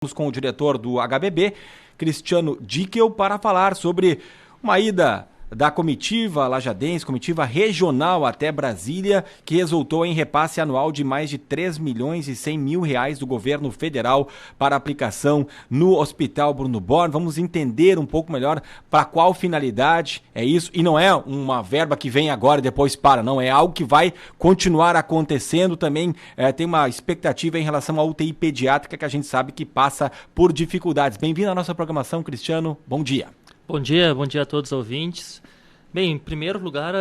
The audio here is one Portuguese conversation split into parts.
Estamos com o diretor do HBB, Cristiano Dickel, para falar sobre uma ida da comitiva lajadense, comitiva regional até Brasília, que resultou em repasse anual de mais de 3 milhões e 100 mil reais do governo federal para aplicação no Hospital Bruno Born. Vamos entender um pouco melhor para qual finalidade é isso, e não é uma verba que vem agora e depois para, não, é algo que vai continuar acontecendo. Também tem uma expectativa em relação à UTI pediátrica, que a gente sabe que passa por dificuldades. Bem-vindo à nossa programação, Cristiano, bom dia. Bom dia a todos os ouvintes. Bem, em primeiro lugar,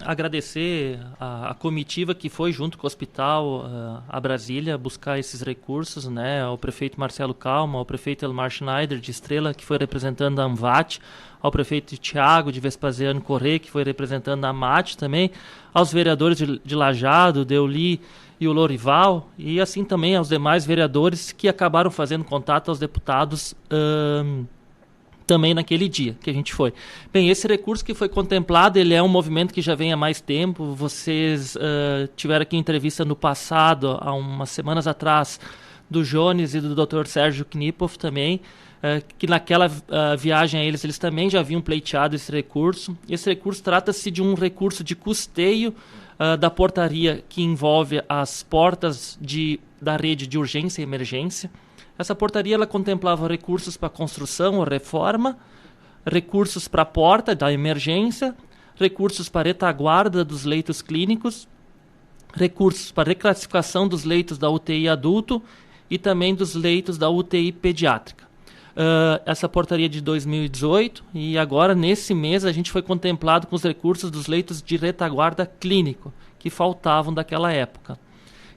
agradecer a comitiva que foi junto com o hospital a Brasília buscar esses recursos, né, ao prefeito Marcelo Calma, ao prefeito Elmar Schneider de Estrela, que foi representando a AMVAT, ao prefeito Thiago de Vespasiano Corrêa, que foi representando a AMAT também, aos vereadores de Lajeado, Deuli e o Lorival, e assim também aos demais vereadores que acabaram fazendo contato aos deputados também naquele dia que a gente foi. Bem, esse recurso que foi contemplado, ele é um movimento que já vem há mais tempo. Vocês tiveram aqui entrevista no passado, há umas semanas atrás, do Jones e do Dr. Sérgio Knipoff também, que naquela viagem a eles também já haviam pleiteado esse recurso. Esse recurso trata-se de um recurso de custeio da portaria que envolve as portas da rede de urgência e emergência. Essa portaria ela contemplava recursos para construção ou reforma, recursos para a porta da emergência, recursos para retaguarda dos leitos clínicos, recursos para reclassificação dos leitos da UTI adulto e também dos leitos da UTI pediátrica. Essa portaria de 2018, e agora nesse mês a gente foi contemplado com os recursos dos leitos de retaguarda clínico que faltavam daquela época.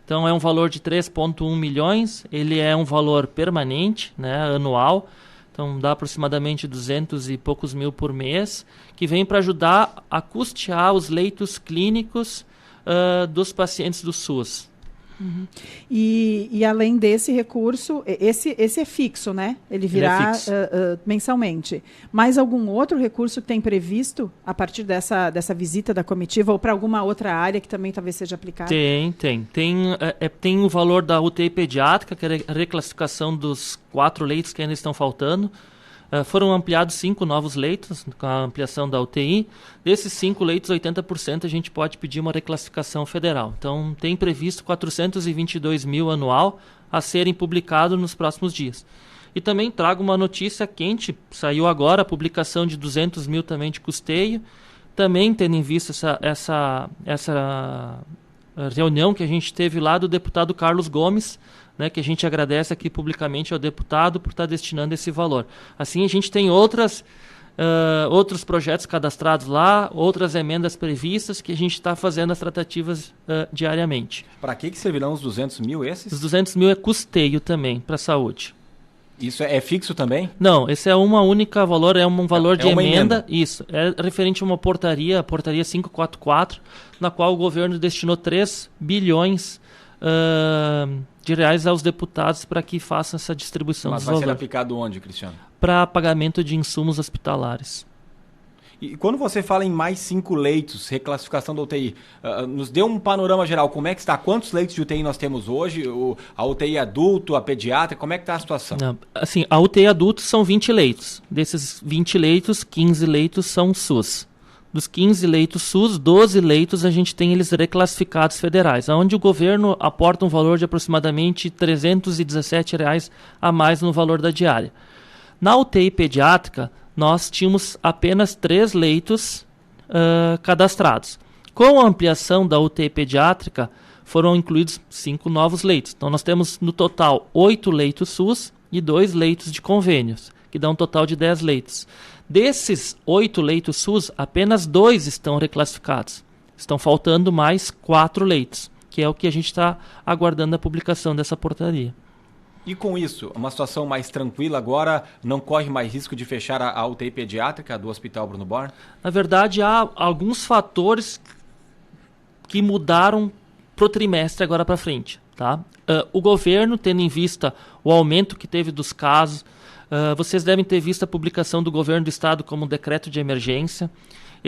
Então é um valor de 3,1 milhões, ele é um valor permanente, né, anual, então dá aproximadamente 200 e poucos mil por mês, que vem para ajudar a custear os leitos clínicos dos pacientes do SUS. Uhum. E além desse recurso, esse é fixo, né? Ele virá mensalmente. Mais algum outro recurso que tem previsto a partir dessa visita da comitiva ou para alguma outra área que também talvez seja aplicada? Tem o valor da UTI pediátrica, que é a reclassificação dos 4 leitos que ainda estão faltando. Foram ampliados 5 novos leitos com a ampliação da UTI. Desses 5 leitos, 80% a gente pode pedir uma reclassificação federal. Então, tem previsto 422 mil anual a serem publicados nos próximos dias. E também trago uma notícia quente, saiu agora a publicação de 200 mil também de custeio, também tendo em vista essa reunião que a gente teve lá do deputado Carlos Gomes, né, que a gente agradece aqui publicamente ao deputado por estar destinando esse valor. Assim, a gente tem outros projetos cadastrados lá, outras emendas previstas que a gente está fazendo as tratativas diariamente. Para que servirão os 200 mil esses? Os 200 mil é custeio também para a saúde. Isso é fixo também? Não, esse é uma única valor, é um valor de emenda. Isso, é referente a uma portaria, a portaria 544, na qual o governo destinou 3 bilhões de reais aos deputados para que façam essa distribuição. Mas vai ser aplicado onde, Cristiano? Para pagamento de insumos hospitalares. E quando você fala em mais 5 leitos, reclassificação da UTI, nos dê um panorama geral, como é que está? Quantos leitos de UTI nós temos hoje? A UTI adulto, a pediátrica, como é que está a situação? Assim, a UTI adulto são 20 leitos. Desses 20 leitos, 15 leitos são SUS. Dos 15 leitos SUS, 12 leitos a gente tem eles reclassificados federais, onde o governo aporta um valor de aproximadamente R$ 317 reais a mais no valor da diária. Na UTI pediátrica, nós tínhamos apenas 3 leitos cadastrados. Com a ampliação da UTI pediátrica, foram incluídos 5 novos leitos. Então, nós temos no total 8 leitos SUS e 2 leitos de convênios, que dá um total de 10 leitos. Desses 8 leitos SUS, apenas 2 estão reclassificados. Estão faltando mais 4 leitos, que é o que a gente está aguardando a publicação dessa portaria. E com isso, uma situação mais tranquila agora, não corre mais risco de fechar a UTI pediátrica do Hospital Bruno Born? Na verdade, há alguns fatores que mudaram para o trimestre agora para frente. Tá? O governo, tendo em vista o aumento que teve dos casos, vocês devem ter visto a publicação do governo do estado como um decreto de emergência.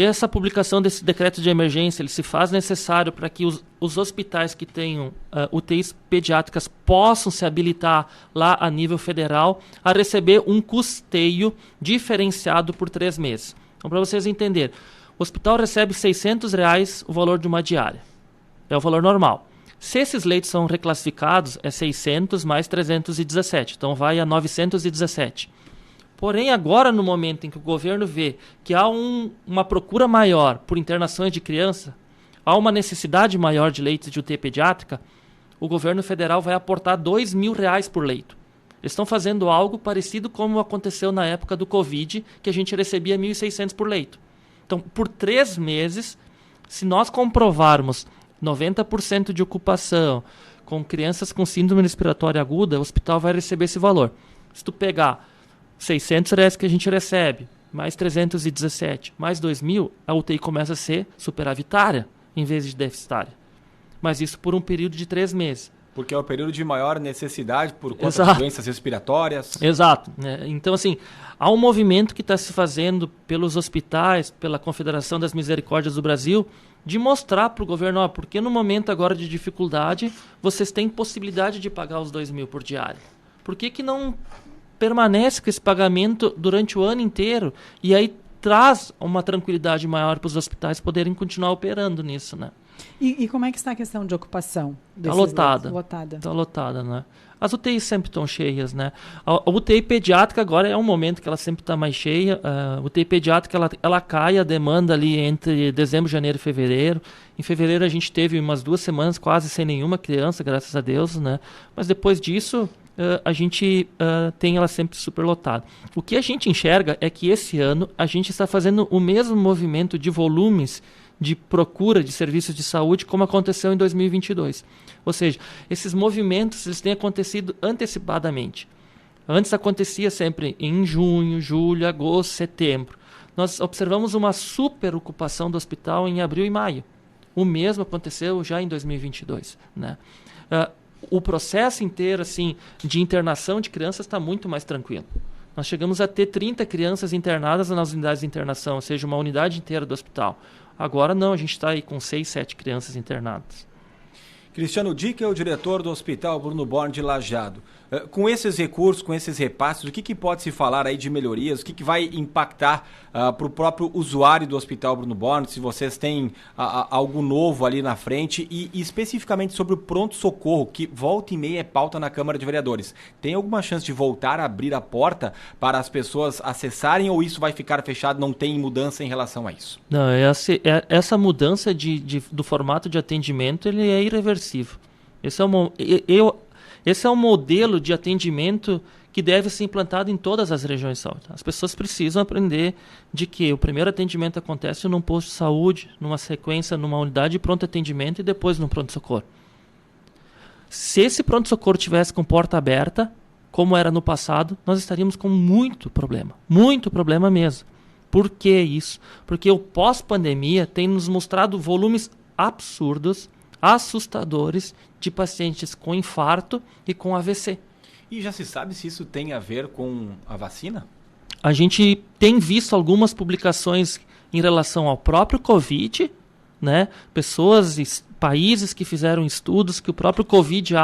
essa publicação desse decreto de emergência ele se faz necessário para que os hospitais que tenham UTIs pediátricas possam se habilitar lá a nível federal a receber um custeio diferenciado por 3 meses. Então, para vocês entenderem, o hospital recebe R$600 o valor de uma diária. É o valor normal. Se esses leitos são reclassificados, é 600 mais 317. Então, vai a 917. Porém, agora, no momento em que o governo vê que há uma procura maior por internações de criança, há uma necessidade maior de leitos de UTI pediátrica, o governo federal vai aportar R$2.000 por leito. Eles estão fazendo algo parecido como aconteceu na época do Covid, que a gente recebia R$1.600 por leito. Então, por 3 meses, se nós comprovarmos 90% de ocupação com crianças com síndrome respiratória aguda, o hospital vai receber esse valor. Se tu pegar R$600 que a gente recebe, mais 317, mais 2.000, a UTI começa a ser superavitária em vez de deficitária. Mas isso por um período de 3 meses. Porque é o período de maior necessidade por conta de doenças respiratórias. Exato. Então, assim, há um movimento que está se fazendo pelos hospitais, pela Confederação das Misericórdias do Brasil, de mostrar para o governo, porque no momento agora de dificuldade, vocês têm possibilidade de pagar os 2.000 por diária. Por que não permanece com esse pagamento durante o ano inteiro e aí traz uma tranquilidade maior para os hospitais poderem continuar operando nisso, né? E como é que está a questão de ocupação? Está lotada. Lotada. Está lotada, né? As UTIs sempre estão cheias, né? A UTI pediátrica agora é um momento que ela sempre está mais cheia. A UTI pediátrica, ela cai a demanda ali entre dezembro, janeiro e fevereiro. Em fevereiro a gente teve umas 2 semanas quase sem nenhuma criança, graças a Deus, né? Mas depois disso, a gente tem ela sempre superlotada. O que a gente enxerga é que esse ano a gente está fazendo o mesmo movimento de volumes de procura de serviços de saúde como aconteceu em 2022. Ou seja, esses movimentos eles têm acontecido antecipadamente. Antes acontecia sempre em junho, julho, agosto, setembro. Nós observamos uma superocupação do hospital em abril e maio. O mesmo aconteceu já em 2022, né? O processo inteiro assim, de internação de crianças está muito mais tranquilo. Nós chegamos a ter 30 crianças internadas nas unidades de internação, ou seja, uma unidade inteira do hospital. Agora não, a gente está aí com 6, 7 crianças internadas. Cristiano Dickel, diretor do Hospital Bruno Borne de Lajeado. Com esses recursos, com esses repasses, o que pode se falar aí de melhorias? O que vai impactar para o próprio usuário do Hospital Bruno Borne? Se vocês têm algo novo ali na frente e especificamente sobre o pronto-socorro, que volta e meia é pauta na Câmara de Vereadores. Tem alguma chance de voltar a abrir a porta para as pessoas acessarem ou isso vai ficar fechado, não tem mudança em relação a isso? Não, essa mudança do formato de atendimento ele é irreversível. Esse é um modelo de atendimento que deve ser implantado em todas as regiões de saúde. As pessoas precisam aprender de que o primeiro atendimento acontece num posto de saúde, numa sequência, numa unidade de pronto atendimento e depois num pronto-socorro. Se esse pronto-socorro tivesse com porta aberta, como era no passado, nós estaríamos com muito problema mesmo. Por que isso? Porque o pós-pandemia tem nos mostrado volumes absurdos, assustadores de pacientes com infarto e com AVC. E já se sabe se isso tem a ver com a vacina? A gente tem visto algumas publicações em relação ao próprio Covid, né? Países que fizeram estudos que o próprio Covid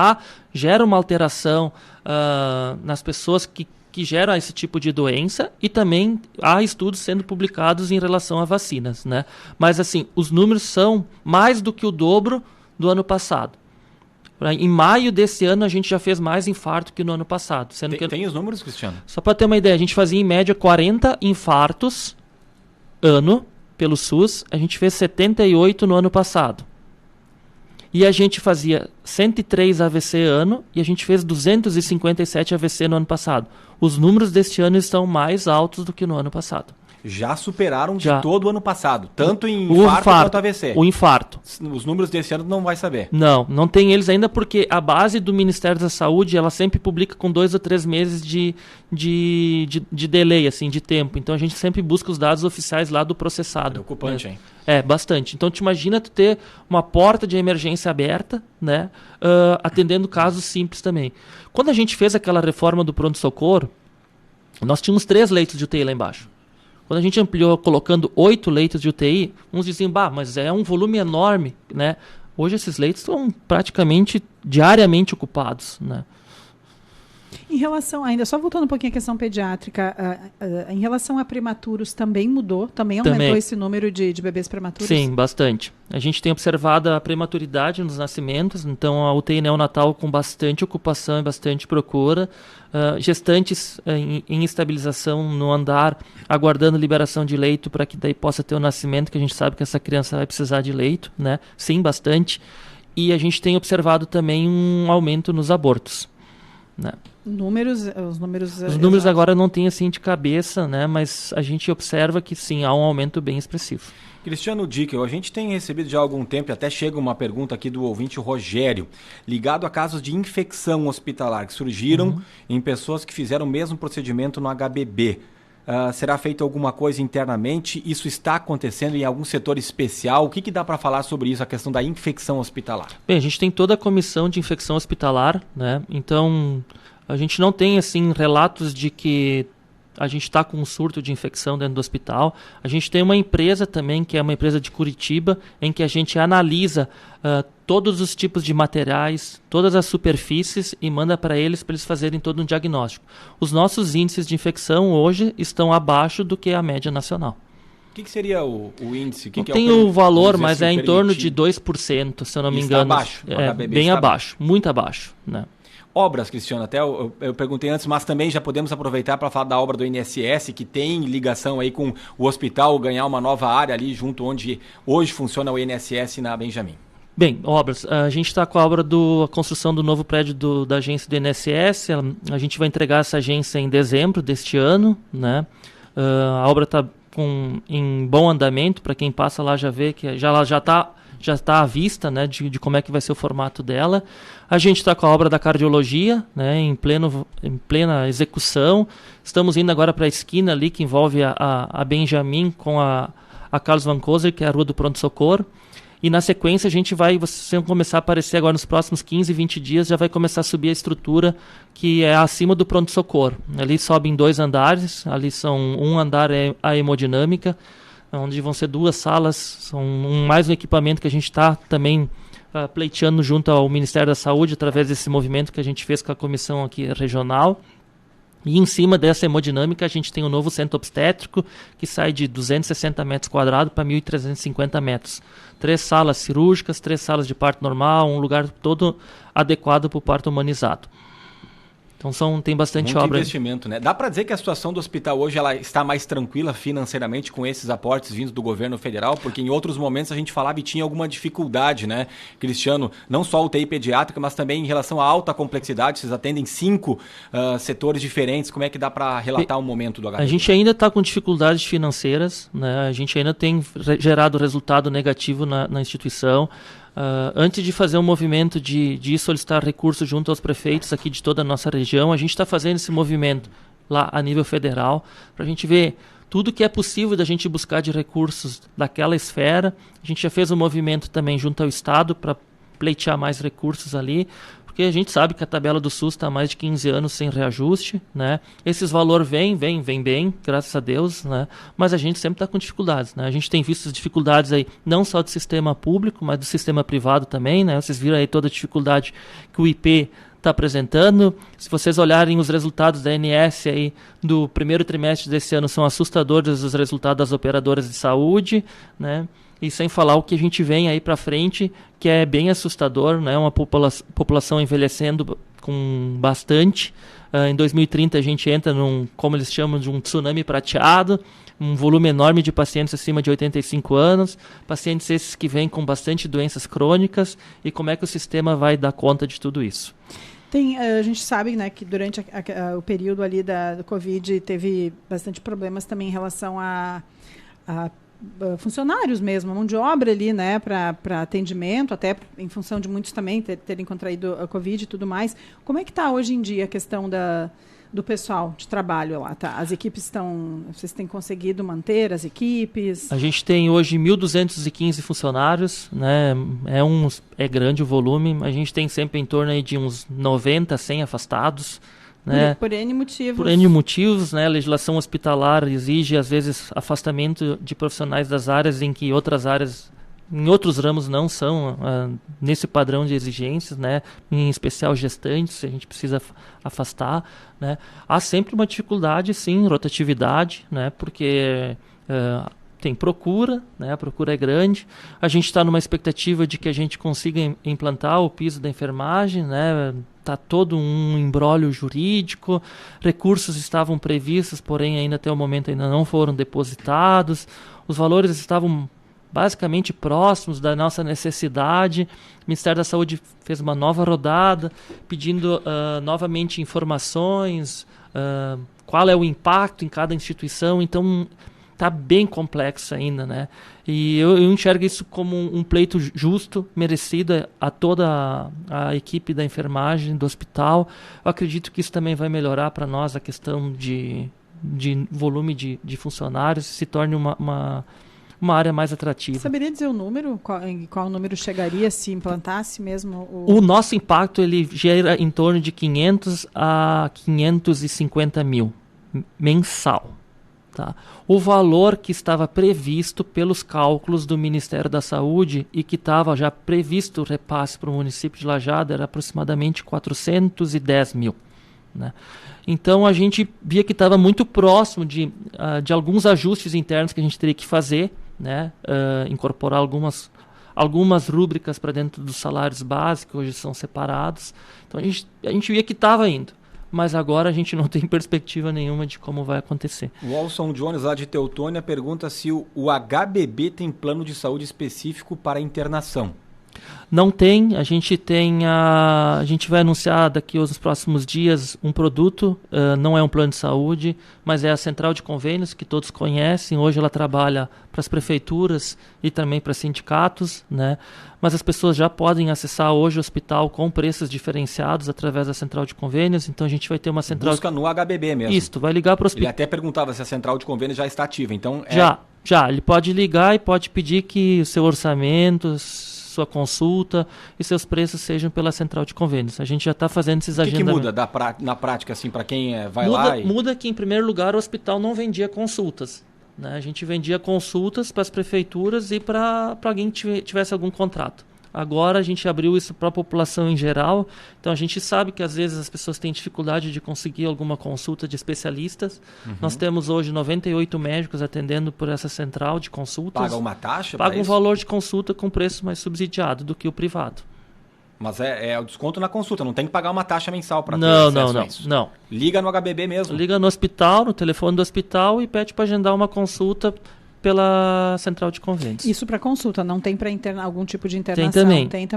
gera uma alteração nas pessoas que geram esse tipo de doença e também há estudos sendo publicados em relação a vacinas, né? Mas assim, os números são mais do que o dobro do ano passado. Em maio desse ano, a gente já fez mais infarto que no ano passado. Tem os números, Cristiano? Só para ter uma ideia, a gente fazia em média 40 infartos ano pelo SUS. A gente fez 78 no ano passado. E a gente fazia 103 AVC ano e a gente fez 257 AVC no ano passado. Os números deste ano estão mais altos do que no ano passado. Já superaram de todo o ano passado, tanto em infarto quanto AVC. O infarto. Os números desse ano não vai saber. Não tem eles ainda porque a base do Ministério da Saúde, ela sempre publica com 2 ou 3 meses de delay, assim, de tempo. Então a gente sempre busca os dados oficiais lá do processado. Preocupante, hein? É, bastante. Então tu imagina tu ter uma porta de emergência aberta, né, atendendo casos simples também. Quando a gente fez aquela reforma do pronto-socorro, nós tínhamos 3 leitos de UTI lá embaixo. Quando a gente ampliou colocando 8 leitos de UTI, uns diziam, mas é um volume enorme, né? Hoje esses leitos estão praticamente diariamente ocupados, né? Em relação, ainda só voltando um pouquinho à questão pediátrica, em relação a prematuros também mudou? Também aumentou esse número de bebês prematuros? Sim, bastante. A gente tem observado a prematuridade nos nascimentos, então a UTI neonatal com bastante ocupação e bastante procura. Gestantes em estabilização no andar, aguardando liberação de leito para que daí possa ter o nascimento, que a gente sabe que essa criança vai precisar de leito, né? Sim, bastante. E a gente tem observado também um aumento nos abortos, né? Os números agora eu não tenho assim de cabeça, né? Mas a gente observa que sim, há um aumento bem expressivo. Cristiano Dickel, a gente tem recebido já há algum tempo, e até chega uma pergunta aqui do ouvinte Rogério, ligado a casos de infecção hospitalar que surgiram em pessoas que fizeram o mesmo procedimento no HBB. Será feita alguma coisa internamente? Isso está acontecendo em algum setor especial? O que dá para falar sobre isso, a questão da infecção hospitalar? Bem, a gente tem toda a comissão de infecção hospitalar, né? Então, a gente não tem assim relatos de que a gente está com um surto de infecção dentro do hospital. A gente tem uma empresa também, que é uma empresa de Curitiba, em que a gente analisa todos os tipos de materiais, todas as superfícies e manda para eles fazerem todo um diagnóstico. Os nossos índices de infecção hoje estão abaixo do que a média nacional. O que seria o índice? Não tem o valor, mas é em torno de 2%, se eu não me engano. Está abaixo? Bem abaixo, muito abaixo, né? Obras, Cristiano, até eu perguntei antes, mas também já podemos aproveitar para falar da obra do INSS, que tem ligação aí com o hospital, ganhar uma nova área ali junto onde hoje funciona o INSS na Benjamin. Bem, obras, a gente está com a obra a construção do novo prédio da agência do INSS, a gente vai entregar essa agência em dezembro deste ano, né? A obra está em bom andamento, para quem passa lá já vê que já está à vista, né, de como é que vai ser o formato dela. A gente está com a obra da cardiologia, né, em plena execução. Estamos indo agora para a esquina ali, que envolve a Benjamin com a Carlos Van Coser, que é a Rua do Pronto Socorro. E na sequência vocês vão começar a aparecer agora nos próximos 15, 20 dias, já vai começar a subir a estrutura que é acima do pronto-socorro. Ali sobem 2 andares, ali um andar é a hemodinâmica, onde vão ser 2 salas, mais um equipamento que a gente está também pleiteando junto ao Ministério da Saúde, através desse movimento que a gente fez com a comissão aqui regional. E em cima dessa hemodinâmica a gente tem um novo centro obstétrico que sai de 260 metros quadrados para 1.350 metros. 3 salas cirúrgicas, 3 salas de parto normal, um lugar todo adequado para o parto humanizado. Então tem bastante obra. Muito investimento, né? Dá para dizer que a situação do hospital hoje ela está mais tranquila financeiramente com esses aportes vindos do governo federal? Porque em outros momentos a gente falava e tinha alguma dificuldade, né, Cristiano? Não só a UTI pediátrica, mas também em relação à alta complexidade. Vocês atendem 5 setores diferentes. Como é que dá para relatar o momento do HBB? A gente ainda está com dificuldades financeiras, né? A gente ainda tem gerado resultado negativo na instituição. Antes de fazer um movimento de solicitar recursos junto aos prefeitos aqui de toda a nossa região, a gente está fazendo esse movimento lá a nível federal, para a gente ver tudo que é possível da gente buscar de recursos daquela esfera. A gente já fez um movimento também junto ao Estado para pleitear mais recursos ali, porque a gente sabe que a tabela do SUS está há mais de 15 anos sem reajuste, né? Esses valores vêm bem, graças a Deus, né? Mas a gente sempre está com dificuldades, né? A gente tem visto as dificuldades aí, não só do sistema público, mas do sistema privado também, né? Vocês viram aí toda a dificuldade que o IP está apresentando. Se vocês olharem os resultados da ANS aí do primeiro trimestre desse ano, são assustadores os resultados das operadoras de saúde, né? E sem falar o que a gente vem aí para frente, que é bem assustador, né? Uma população envelhecendo com bastante. Em 2030 a gente entra como eles chamam, de um tsunami prateado, um volume enorme de pacientes acima de 85 anos, pacientes esses que vêm com bastante doenças crônicas, e como é que o sistema vai dar conta de tudo isso? A gente sabe, né, que durante o período ali do Covid teve bastante problemas também em relação a funcionários mesmo, mão de obra ali, né, para atendimento, até em função de muitos também terem contraído a Covid e tudo mais. Como é que está hoje em dia a questão do pessoal de trabalho lá? Tá? As equipes vocês têm conseguido manter as equipes? A gente tem hoje 1.215 funcionários, né, é grande o volume, a gente tem sempre em torno aí de uns 90, 100 afastados, né? Por N motivos. Por N motivos, né? A legislação hospitalar exige, às vezes, afastamento de profissionais das áreas em que outras áreas, em outros ramos não são nesse padrão de exigências, né? Em especial gestantes, a gente precisa afastar, né? Há sempre uma dificuldade, sim, rotatividade, né? Porque tem procura, né? A procura é grande. A gente está numa expectativa de que a gente consiga implantar o piso da enfermagem, né? Está todo um imbróglio jurídico, recursos estavam previstos, porém ainda até o momento ainda não foram depositados, os valores estavam basicamente próximos da nossa necessidade. O Ministério da Saúde fez uma nova rodada, pedindo novamente informações, qual é o impacto em cada instituição, então está bem complexo ainda, né? E eu enxergo isso como um pleito justo, merecido a toda a equipe da enfermagem, do hospital. Eu acredito que isso também vai melhorar para nós a questão de volume de funcionários, se torne uma área mais atrativa. Saberia dizer o número? Qual número chegaria se implantasse mesmo? O nosso impacto ele gera em torno de 500 a 550 mil mensal. Tá? O valor que estava previsto pelos cálculos do Ministério da Saúde e que estava já previsto o repasse para o município de Lajeado era aproximadamente 410 mil. Né? Então a gente via que estava muito próximo de alguns ajustes internos que a gente teria que fazer, né? Incorporar algumas rúbricas para dentro dos salários básicos, hoje são separados. Então a gente via que estava indo. Mas agora a gente não tem perspectiva nenhuma de como vai acontecer. O Walson Jones, lá de Teutônia, pergunta se o HBB tem plano de saúde específico para internação. Não tem, a gente vai anunciar daqui aos próximos dias um produto, não é um plano de saúde, mas é a Central de Convênios, que todos conhecem. Hoje ela trabalha para as prefeituras e também para sindicatos, né? Mas as pessoas já podem acessar hoje o hospital com preços diferenciados através da Central de Convênios, então a gente vai ter uma central... Busca no HBB mesmo. Isso, vai ligar para o hospital. Ele até perguntava se a Central de Convênios já está ativa, então... Já, ele pode ligar e pode pedir que o seu orçamento, sua consulta e seus preços sejam pela Central de Convênios. A gente já está fazendo esses agendamentos. O que muda na prática, assim, para quem vai lá? Muda que, em primeiro lugar, o hospital não vendia consultas. Né? A gente vendia consultas para as prefeituras e para alguém que tivesse algum contrato. Agora a gente abriu isso para a população em geral, então a gente sabe que às vezes as pessoas têm dificuldade de conseguir alguma consulta de especialistas. Nós temos hoje 98 médicos atendendo por essa central de consultas. Paga uma taxa? Paga um valor de consulta com preço mais subsidiado do que o privado. Mas é o desconto na consulta, não tem que pagar uma taxa mensal para ter acesso a isso. Não. Liga no HBB mesmo? Liga no hospital, no telefone do hospital e pede para agendar uma consulta pela Central de Convênios. Isso para consulta, não tem para algum tipo de internação? Tem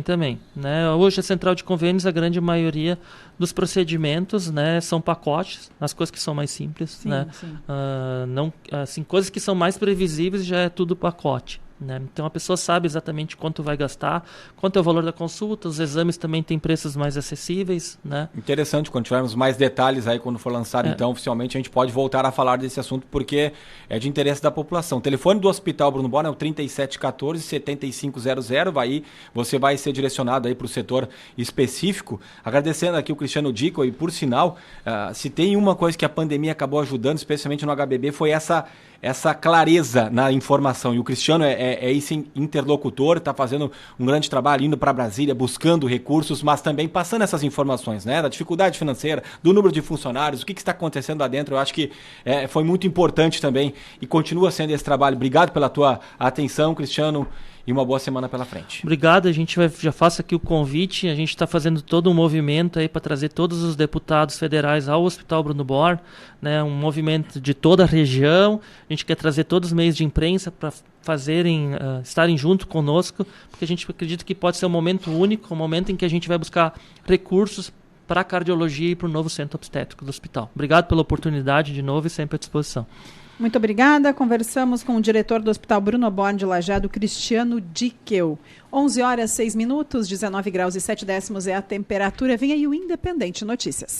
também. Né? Hoje a Central de Convênios, a grande maioria dos procedimentos, né, são pacotes, as coisas que são mais simples. Sim, né? sim. Coisas que são mais previsíveis já é tudo pacote. Né? Então a pessoa sabe exatamente quanto vai gastar, quanto é o valor da consulta, os exames também têm preços mais acessíveis. Né? Interessante, quando tivermos mais detalhes aí, quando for lançado então oficialmente, a gente pode voltar a falar desse assunto porque é de interesse da população. O telefone do Hospital Bruno Borba é o 3714-7500, você vai ser direcionado aí para o setor específico. Agradecendo aqui o Cristiano Dico, e por sinal, se tem uma coisa que a pandemia acabou ajudando, especialmente no HBB, foi essa clareza na informação. E o Cristiano é esse interlocutor, está fazendo um grande trabalho, indo para Brasília, buscando recursos, mas também passando essas informações, né? Da dificuldade financeira, do número de funcionários, o que está acontecendo lá dentro. Eu acho que foi muito importante também e continua sendo esse trabalho. Obrigado pela tua atenção, Cristiano, e uma boa semana pela frente. Obrigado, a gente já faço aqui o convite, a gente está fazendo todo um movimento aí para trazer todos os deputados federais ao Hospital Bruno Borba, né, um movimento de toda a região. A gente quer trazer todos os meios de imprensa para estarem junto conosco, porque a gente acredita que pode ser um momento único, um momento em que a gente vai buscar recursos para a cardiologia e para o novo centro obstétrico do hospital. Obrigado pela oportunidade de novo e sempre à disposição. Muito obrigada. Conversamos com o diretor do Hospital Bruno Borba de Lajeado, Cristiano Dickel. 11 horas 6 minutos, 19 graus e 7 décimos é a temperatura. Vem aí o Independente Notícias.